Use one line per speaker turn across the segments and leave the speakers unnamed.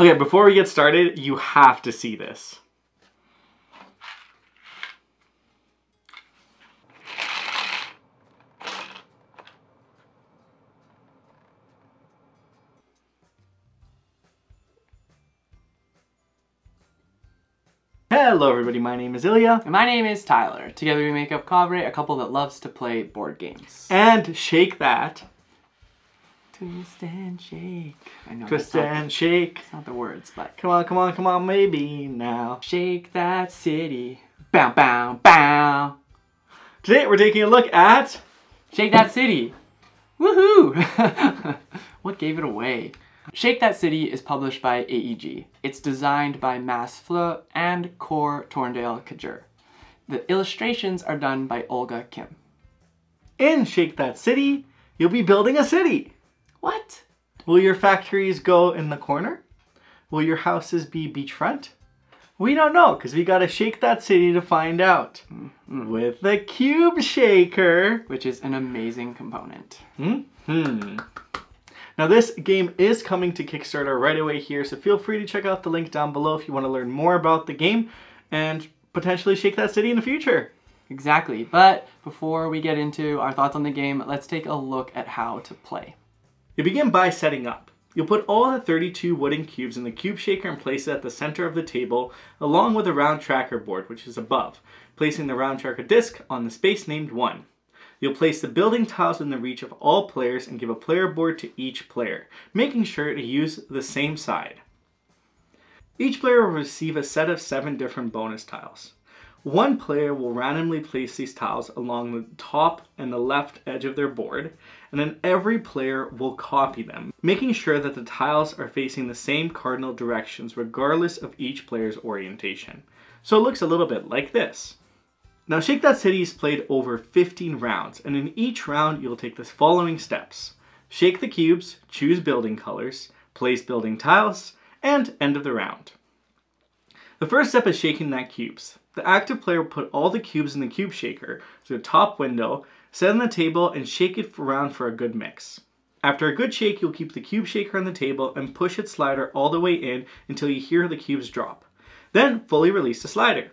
Okay, before we get started, you have to see this. Hello everybody, my name is Ilya.
And my name is Tyler. Together we make up Kovray, a couple that loves to play board games.
And shake that.
Twist and shake. I know.
Twist and shake.
It's not the words, but...
Come on, come on, come on, maybe now.
Shake that city. Bow, bow, bow.
Today we're taking a look at...
Shake That City. Woohoo! What gave it away? Shake That City is published by AEG. It's designed by Fløe and Kåre, Torndahl, Kjær. The illustrations are done by Olga Kim.
In Shake That City, you'll be building a city.
What?
Will your factories go in the corner? Will your houses be beachfront? We don't know, because we gotta shake that city to find out. With the cube shaker.
Which is an amazing component.
Now this game is coming to Kickstarter right away here, so feel free to check out the link down below if you want to learn more about the game and potentially shake that city in the future.
Exactly, but before we get into our thoughts on the game, let's take a look at how to play.
You begin by setting up. You'll put all the 32 wooden cubes in the cube shaker and place it at the center of the table, along with a round tracker board, which is above, placing the round tracker disc on the space named 1. You'll place the building tiles in the reach of all players and give a player board to each player, making sure to use the same side. Each player will receive a set of 7 different bonus tiles. One player will randomly place these tiles along the top and the left edge of their board, and then every player will copy them, making sure that the tiles are facing the same cardinal directions regardless of each player's orientation. So it looks a little bit like this. Now Shake That City is played over 15 rounds, and in each round you'll take the following steps. Shake the cubes, choose building colors, place building tiles, and end of the round. The first step is shaking that cubes. The active player will put all the cubes in the cube shaker to the top window, set on the table, and shake it around for a good mix. After a good shake, you'll keep the cube shaker on the table and push its slider all the way in until you hear the cubes drop. Then fully release the slider.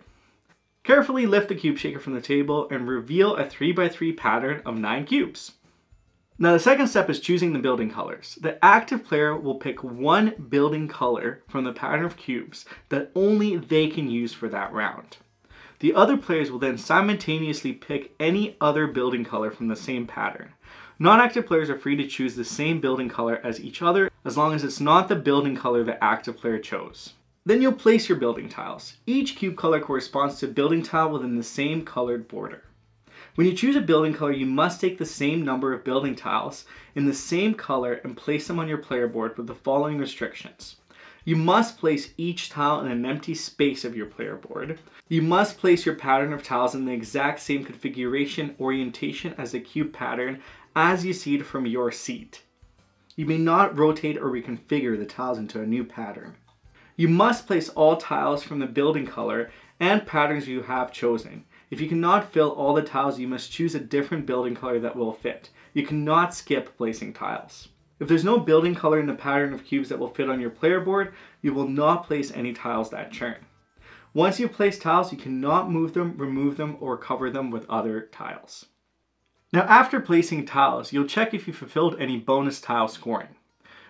Carefully lift the cube shaker from the table and reveal a 3x3 pattern of 9 cubes. Now the second step is choosing the building colors. The active player will pick one building color from the pattern of cubes that only they can use for that round. The other players will then simultaneously pick any other building color from the same pattern. Non-active players are free to choose the same building color as each other as long as it's not the building color the active player chose. Then you'll place your building tiles. Each cube color corresponds to a building tile within the same colored border. When you choose a building color, you must take the same number of building tiles in the same color and place them on your player board with the following restrictions. You must place each tile in an empty space of your player board. You must place your pattern of tiles in the exact same configuration orientation as the cube pattern as you see it from your seat. You may not rotate or reconfigure the tiles into a new pattern. You must place all tiles from the building color and patterns you have chosen. If you cannot fill all the tiles, you must choose a different building color that will fit. You cannot skip placing tiles. If there's no building color in the pattern of cubes that will fit on your player board, you will not place any tiles that turn. Once you've placed tiles, you cannot move them, remove them, or cover them with other tiles. Now after placing tiles, you'll check if you fulfilled any bonus tile scoring.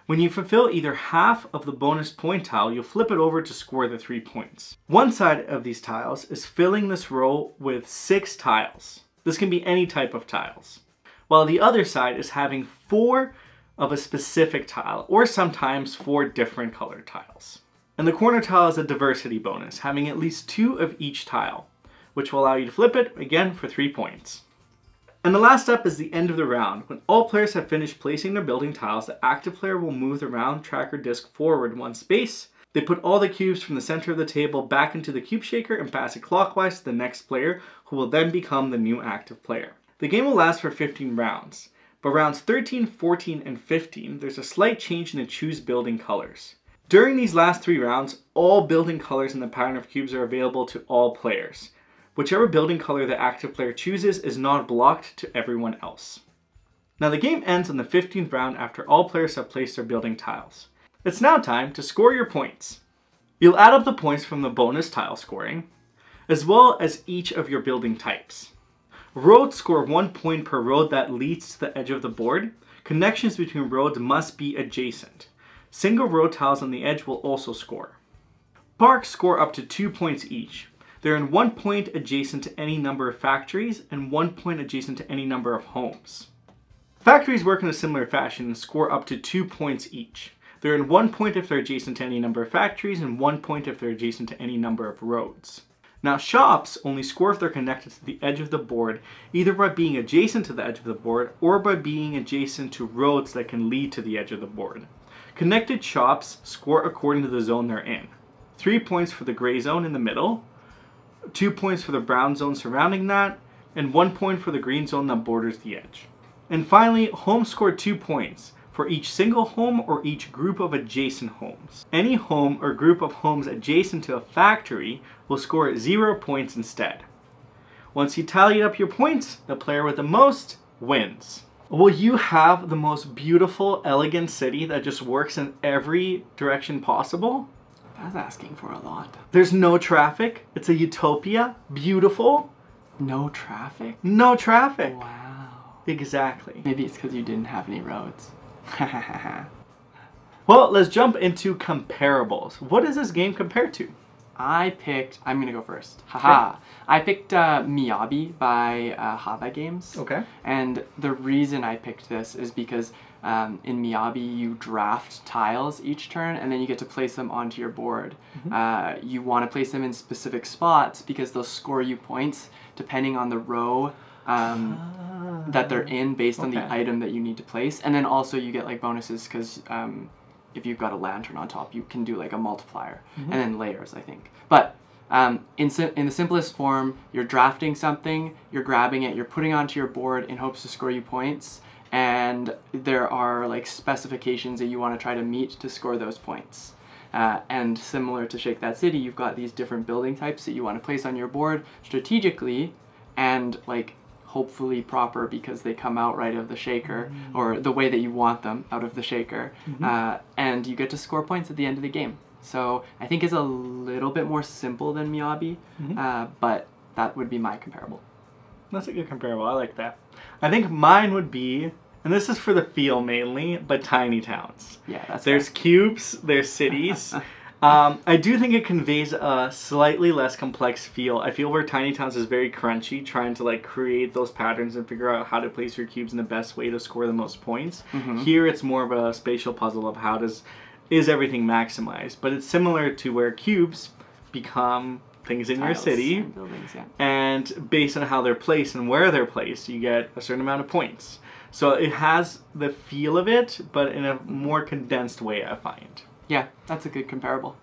When you fulfill either half of the bonus point tile, you'll flip it over to score the 3 points. One side of these tiles is filling this row with 6 tiles. This can be any type of tiles. While the other side is having 4 of a specific tile, or sometimes 4 different colored tiles. And the corner tile is a diversity bonus, having at least 2 of each tile, which will allow you to flip it, again, for 3 points. And the last step is the end of the round. When all players have finished placing their building tiles, the active player will move the round tracker disc forward 1 space. They put all the cubes from the center of the table back into the cube shaker and pass it clockwise to the next player, who will then become the new active player. The game will last for 15 rounds, but rounds 13, 14, and 15, there's a slight change in the choose building colors. During these last 3 rounds, all building colors in the pattern of cubes are available to all players. Whichever building color the active player chooses is not blocked to everyone else. Now the game ends on the 15th round after all players have placed their building tiles. It's now time to score your points. You'll add up the points from the bonus tile scoring, as well as each of your building types. Roads score 1 point per road that leads to the edge of the board. Connections between roads must be adjacent. Single road tiles on the edge will also score. Parks score up to 2 points each. They're in 1 point adjacent to any number of factories and 1 point adjacent to any number of homes. Factories work in a similar fashion and score up to 2 points each. They're in 1 point if they're adjacent to any number of factories and 1 point if they're adjacent to any number of roads. Now shops only score if they're connected to the edge of the board, either by being adjacent to the edge of the board or by being adjacent to roads that can lead to the edge of the board. Connected shops score according to the zone they're in. 3 points for the gray zone in the middle, 2 points for the brown zone surrounding that, and 1 point for the green zone that borders the edge. And finally, homes score 2 points for each single home or each group of adjacent homes. Any home or group of homes adjacent to a factory will score 0 points instead. Once you tally up your points, the player with the most wins. Will you have the most beautiful, elegant city that just works in every direction possible?
That's asking for a lot.
There's no traffic. It's a utopia. Beautiful.
No traffic?
No traffic.
Wow.
Exactly.
Maybe it's because you didn't have any roads.
Well, let's jump into comparables. What does this game compare to?
I'm gonna go first. Haha. Okay. I picked Miyabi by Hava Games.
Okay.
And the reason I picked this is because in Miyabi you draft tiles each turn and then you get to place them onto your board. Mm-hmm. You want to place them in specific spots because they'll score you points depending on the row that they're in based on the item that you need to place. And then also you get like bonuses because if you've got a lantern on top, you can do like a multiplier. Mm-hmm. And then layers, I think. But in the simplest form, you're drafting something, you're grabbing it, you're putting it onto your board in hopes to score you points, and there are like specifications that you want to try to meet to score those points. And similar to Shake That City, you've got these different building types that you want to place on your board strategically and like hopefully proper because they come out right of the shaker or the way that you want them out of the shaker. And you get to score points at the end of the game. So I think it's a little bit more simple than Miyabi, but that would be my comparable.
That's a good comparable. I like that. I think mine would be, and this is for the feel mainly, but tiny towns.
Yeah, that's
There's cubes, there's cities. I do think it conveys a slightly less complex feel. I feel where Tiny Towns is very crunchy, trying to like create those patterns and figure out how to place your cubes in the best way to score the most points. Here it's more of a spatial puzzle of how is everything maximized. But it's similar to where cubes become things in your city,
and buildings,
and based on how they're placed and where they're placed, you get a certain amount of points. So it has the feel of it, but in a more condensed way, I find.
Yeah, that's a good comparable.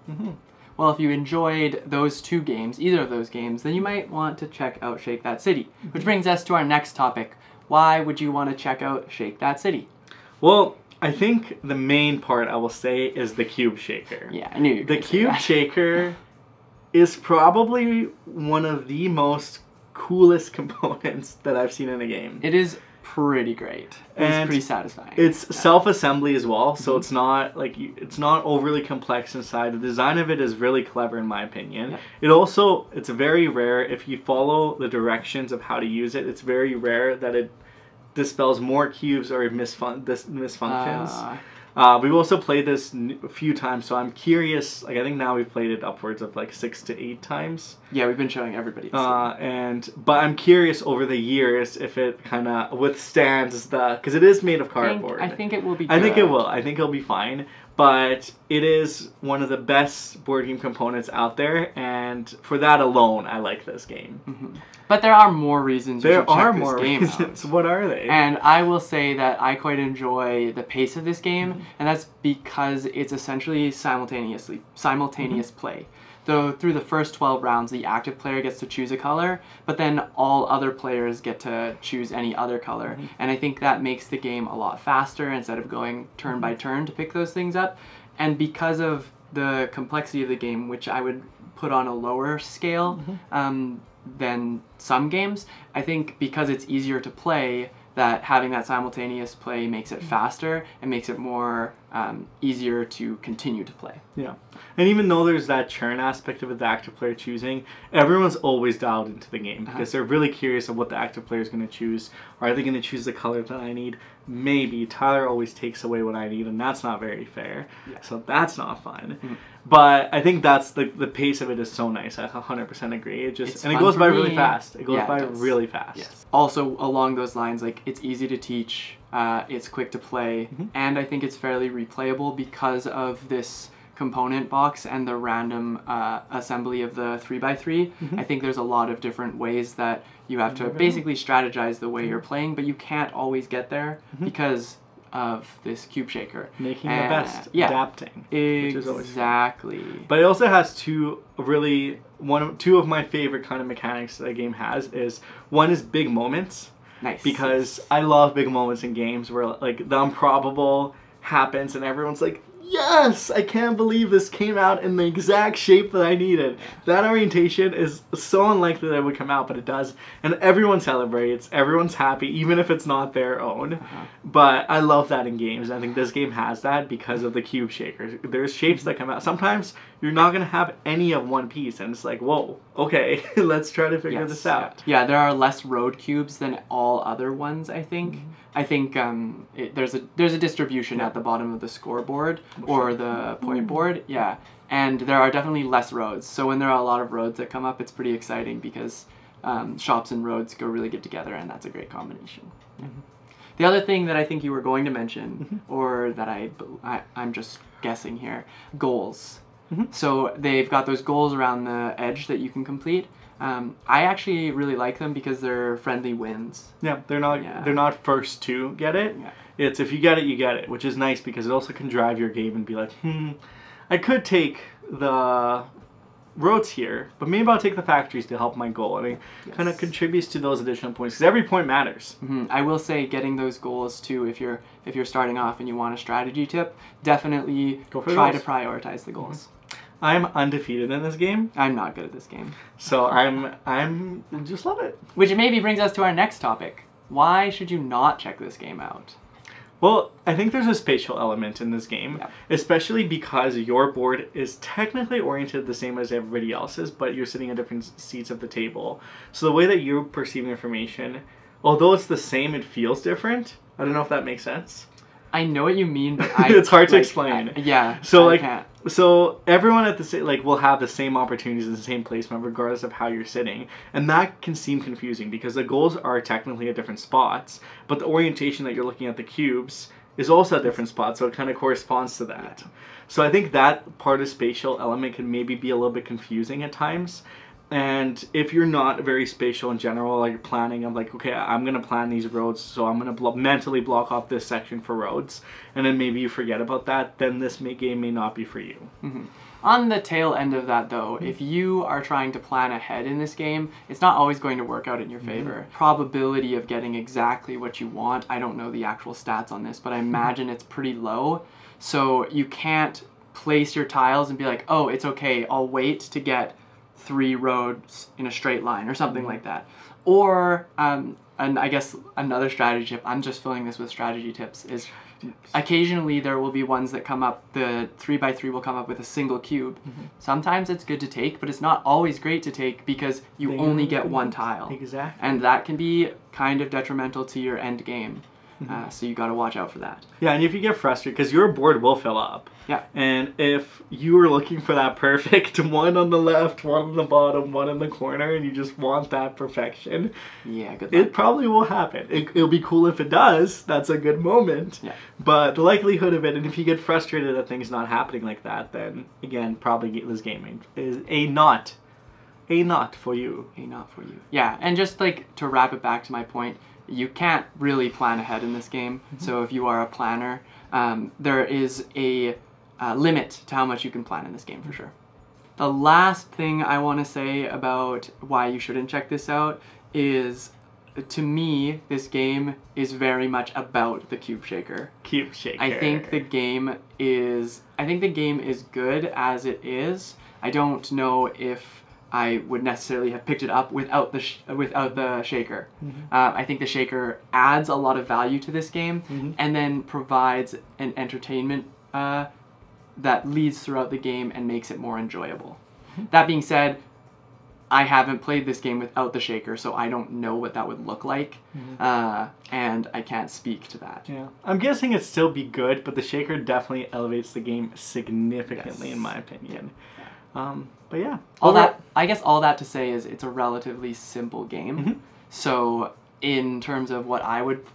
Well, if you enjoyed those two games, either of those games, then you might want to check out Shake That City. Which brings us to our next topic. Why would you want to check out Shake That City?
Well, I think the main part I will say is the cube shaker.
Yeah, I knew you were
The cube shaker is probably one of the most coolest components that I've seen in a game.
It is pretty great. It's pretty satisfying.
It's self-assembly as well, so it's not like it's not overly complex inside. The design of it is really clever in my opinion. It's very rare if you follow the directions of how to use it. It's very rare that it dispels more cubes or misfunctions. We've also played this a few times, so I'm curious. Like I think now we've played it upwards of like 6 to 8 times.
Yeah, we've been showing everybody.
But I'm curious over the years if it kind of withstands because it is made of cardboard.
I think it will be good.
I think it will. I think it'll be fine. But it is one of the best board game components out there, and for that alone, I like this game.
But there are more reasons you should check this game out.
What are they?
And I will say that I quite enjoy the pace of this game, and that's because it's essentially simultaneous play. Though through the first 12 rounds, the active player gets to choose a color, but then all other players get to choose any other color. And I think that makes the game a lot faster instead of going turn by turn to pick those things up. And because of the complexity of the game, which I would put on a lower scale than some games, I think because it's easier to play, that having that simultaneous play makes it faster and makes it more easier to continue to play.
Yeah. And even though there's that churn aspect of it, the active player choosing, everyone's always dialed into the game because they're really curious of what the active player is going to choose. Are they going to choose the color that I need? Maybe. Tyler always takes away what I need, and that's not very fair. Yeah. So that's not fun. But I think that's the pace of it is so nice. I 100% agree. It goes by really fast. It goes by really fast.
Yes. Also, along those lines, like, it's easy to teach, it's quick to play, and I think it's fairly replayable because of this component box and the random assembly of the 3x3. I think there's a lot of different ways that you have to basically strategize the way you're playing, but you can't always get there because of this cube shaker.
Making the best, adapting.
Exactly.
But it also has two of my favorite kind of mechanics that a game has is, one is big moments.
Nice.
Because I love big moments in games where like the improbable happens and everyone's like, yes, I can't believe this came out in the exact shape that I needed. That orientation is so unlikely that it would come out, but it does. And everyone celebrates, everyone's happy, even if it's not their own. But I love that in games. I think this game has that because of the cube shakers. There's shapes that come out. Sometimes you're not going to have any of one piece, and it's like, whoa, okay, let's try to figure this out.
Yeah, there are less road cubes than all other ones, I think. I think there's a distribution at the bottom of the scoreboard or the point board, and there are definitely less roads. So when there are a lot of roads that come up, it's pretty exciting because shops and roads go really good together, and that's a great combination. The other thing that I think you were going to mention, or that I'm just guessing here, goals. So they've got those goals around the edge that you can complete. I actually really like them because they're friendly wins. Yeah, they're
not first to get it. It's if you get it, you get it, which is nice because it also can drive your game and be like, I could take the roads here, but maybe I'll take the factories to help my goal, and it kind of contributes to those additional points because every point matters.
I will say getting those goals too, if you're starting off and you want a strategy tip, definitely try to prioritize the goals.
I'm undefeated in this game.
I'm not good at this game.
So I'm just love it.
Which maybe brings us to our next topic. Why should you not check this game out?
Well, I think there's a spatial element in this game, especially because your board is technically oriented the same as everybody else's, but you're sitting at different seats of the table. So the way that you perceive information, although it's the same, it feels different. I don't know if that makes sense.
I know what you mean, but
it's hard to explain.
So
so everyone at the will have the same opportunities in the same placement regardless of how you're sitting, and that can seem confusing because the goals are technically at different spots, but the orientation that you're looking at the cubes is also at different spots, so it kind of corresponds to that. So I think that part of spatial element can maybe be a little bit confusing at times. And if you're not very spatial in general, like planning, I'm like, okay, I'm going to plan these roads, so I'm going to mentally block off this section for roads, and then maybe you forget about that, then this game may not be for you.
On the tail end of that though, if you are trying to plan ahead in this game, it's not always going to work out in your favor. Probability of getting exactly what you want, I don't know the actual stats on this, but I imagine it's pretty low, so you can't place your tiles and be like, oh, it's okay, I'll wait to get 3 roads in a straight line or something like that. Or, and I guess another strategy tip, I'm just filling this with strategy tips, is occasionally there will be ones that come up, the 3x3 will come up with a single cube. Sometimes it's good to take, but it's not always great to take because you only get one tile.
Exactly.
And that can be kind of detrimental to your end game. So you got to watch out for that.
Yeah, and if you get frustrated, because your board will fill up.
Yeah.
And if you were looking for that perfect one on the left, one on the bottom, one in the corner, and you just want that perfection,
good luck.
It probably will happen. It'll be cool if it does. That's a good moment. But the likelihood of it, and if you get frustrated that things not happening like that, then again, probably this game is a not for you.
A not for you. Yeah, and just like to wrap it back to my point, you can't really plan ahead in this game. So if you are a planner, there is a limit to how much you can plan in this game for sure. The last thing I want to say about why you shouldn't check this out is, to me, this game is very much about the cube shaker.
Cube shaker.
I think the game is good as it is. I don't know if I would necessarily have picked it up without the shaker. I think the shaker adds a lot of value to this game and then provides an entertainment that leads throughout the game and makes it more enjoyable. That being said, I haven't played this game without the shaker, so I don't know what that would look like, and I can't speak to that.
Yeah, I'm guessing it'd still be good, but the shaker definitely elevates the game significantly, in my opinion. But yeah,
I guess all that to say is it's a relatively simple game. So in terms of what I would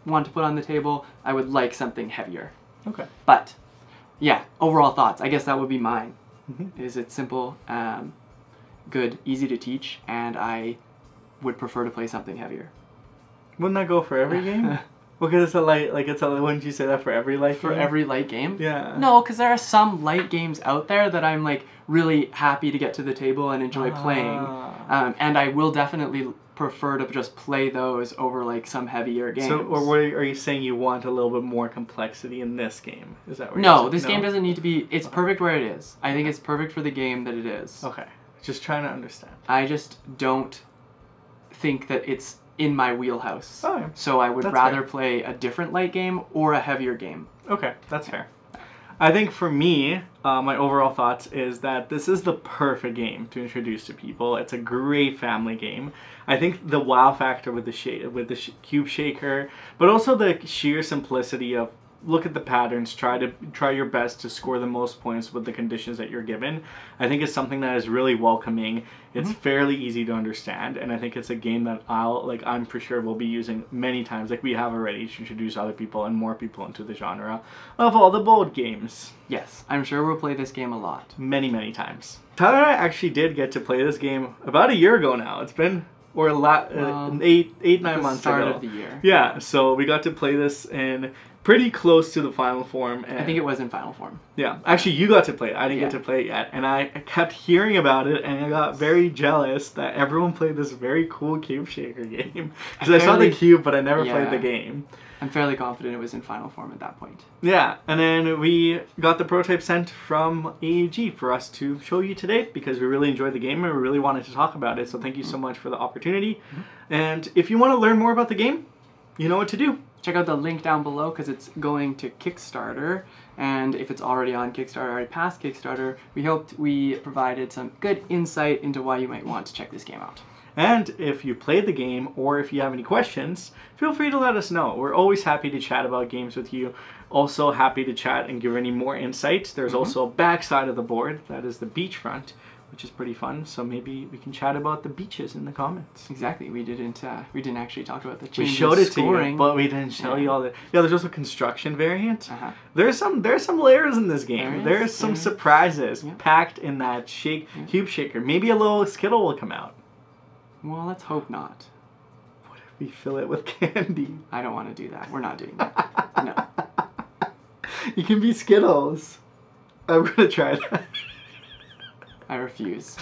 want to put on the table, I would like something heavier.
Okay.
But yeah, overall thoughts. I guess that would be mine. Is it simple, good, easy to teach, and I would prefer to play something heavier.
Wouldn't that go for every game? Because it's a light, wouldn't you say that for every light game?
For every light game?
Yeah.
No, because there are some light games out there that I'm like really happy to get to the table and enjoy playing. And I will definitely prefer to just play those over like some heavier games.
So, or what are you saying, you want a little bit more complexity in this game? Is that what
No,
you're saying?
this game doesn't need to be, it's perfect where it is. I think it's perfect for the game that it is.
Okay. Just trying to understand.
I just don't think that it's in my wheelhouse.
Oh, yeah.
So I would
That's
rather
fair.
play a different light game or a heavier game.
Okay, that's fair. I think for me, my overall thoughts is that this is the perfect game to introduce to people. It's a great family game. I think the wow factor with the cube shaker, but also the sheer simplicity of look at the patterns, try your best to score the most points with the conditions that you're given. I think it's something that is really welcoming. It's fairly easy to understand, and I think it's a game that I'm for sure will be using many times, like we have already, to introduce other people and more people into the genre of all the board games.
Yes, I'm sure we'll play this game a lot.
Many, many times. Tyler and I actually did get to play this game about a year ago now. It's been, or eight, 9 months ago.
Start of the year.
Yeah, so we got to play this in pretty close to the final form. And
I think it was in final form.
yeah, actually you got to play it. I didn't get to play it yet. And I kept hearing about it, and I got very jealous that everyone played this very cool cube shaker game. Because I saw the cube, but I never played the game.
I'm fairly confident it was in final form at that point.
Yeah, and then we got the prototype sent from AEG for us to show you today because we really enjoyed the game and we really wanted to talk about it. So thank you so much for the opportunity. And if you want to learn more about the game, you know what to do.
Check out the link down below because it's going to Kickstarter, and if it's already on Kickstarter, already past Kickstarter, we hoped we provided some good insight into why you might want to check this game out.
And if you played the game or if you have any questions, feel free to let us know. We're always happy to chat about games with you. Also happy to chat and give any more insights. There's also a back side of the board, that is the beachfront, which is pretty fun. So maybe we can chat about the beaches in the comments.
Exactly. We didn't actually talk about the change
We showed it
scoring.
to you, but we didn't show you all the. Yeah, there's also a construction variant. There's some layers in this game. There's some surprises packed in that cube shaker. Maybe a little Skittle will come out.
Well, let's hope not.
What if we fill it with candy?
I don't want to do that. We're not doing that. No.
You can be Skittles. I'm gonna try that.
I refuse.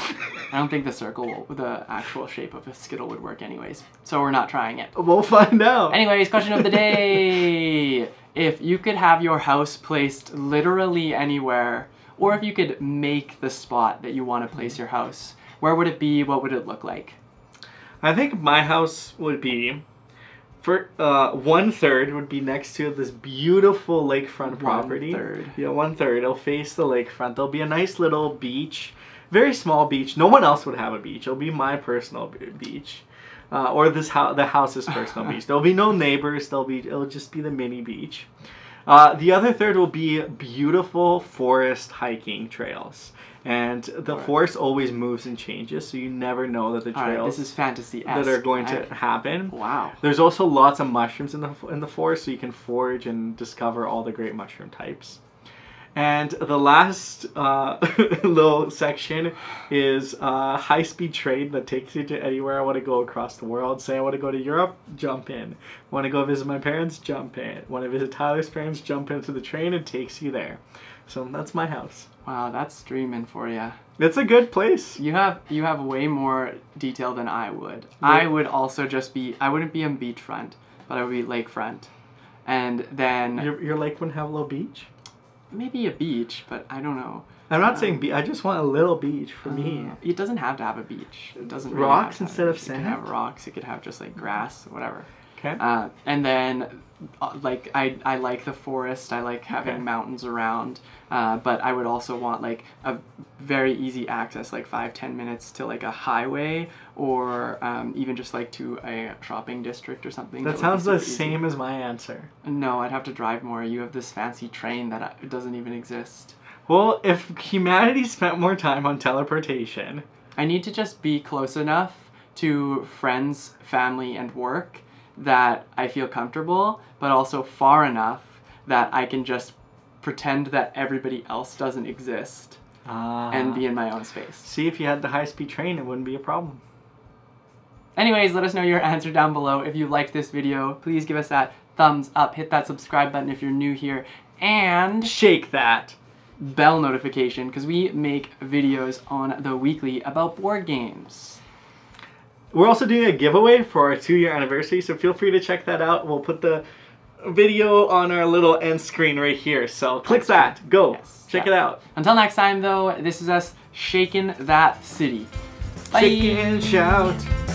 I don't think the actual shape of a Skittle would work anyways. So we're not trying it.
We'll find out.
Anyways, question of the day. If you could have your house placed literally anywhere, or if you could make the spot that you want to place your house, where would it be? What would it look like?
I think my house would be, for 1/3 would be next to this beautiful lakefront property.
1/3.
Yeah, 1/3. It'll face the lakefront. There'll be a nice little beach, very small beach. No one else would have a beach. It'll be my personal beach, or the house's personal beach. There'll be no neighbors. It'll just be the mini beach. The other third will be beautiful forest hiking trails. And the forest always moves and changes, so you never know that the trails
this is fantasy-esque,
that are going to happen.
Wow.
There's also lots of mushrooms in the forest, so you can forage and discover all the great mushroom types. And the last little section is a high-speed train that takes you to anywhere I want to go across the world. Say I want to go to Europe, jump in. Want to go visit my parents, jump in. Want to visit Tyler's parents, jump into the train, and takes you there. So that's my house.
Wow, that's dreaming for you.
It's a good place.
You have way more detail than I would. Yeah. I would also just be, I wouldn't be on beachfront, but I would be lakefront. And then...
Your lake wouldn't have a little beach?
Maybe a beach, but I don't know.
I'm not saying beach. I just want a little beach for me.
It doesn't have to have a beach. It doesn't really
rocks
have to
instead
have
of sand?
It could have rocks. It could have just like grass, whatever.
Okay.
And then, like, I like the forest. I like having mountains around. But I would also want like a very easy access, like 5-10 minutes to like a highway, or even just like to a shopping district or something.
That sounds the same as my answer.
No, I'd have to drive more. You have this fancy train that doesn't even exist.
Well, if humanity spent more time on teleportation...
I need to just be close enough to friends, family, and work that I feel comfortable, but also far enough that I can just pretend that everybody else doesn't exist and be in my own space.
See, if you had the high-speed train, it wouldn't be a problem.
Anyways, let us know your answer down below. If you liked this video, please give us that thumbs up, hit that subscribe button if you're new here, and
shake that
bell notification, because we make videos on the weekly about board games.
We're also doing a giveaway for our 2-year anniversary, so feel free to check that out. We'll put the video on our little end screen right here, so click that. Go. Check it out.
Until next time, though, this is us shaking that city. Bye.
Shake and shout.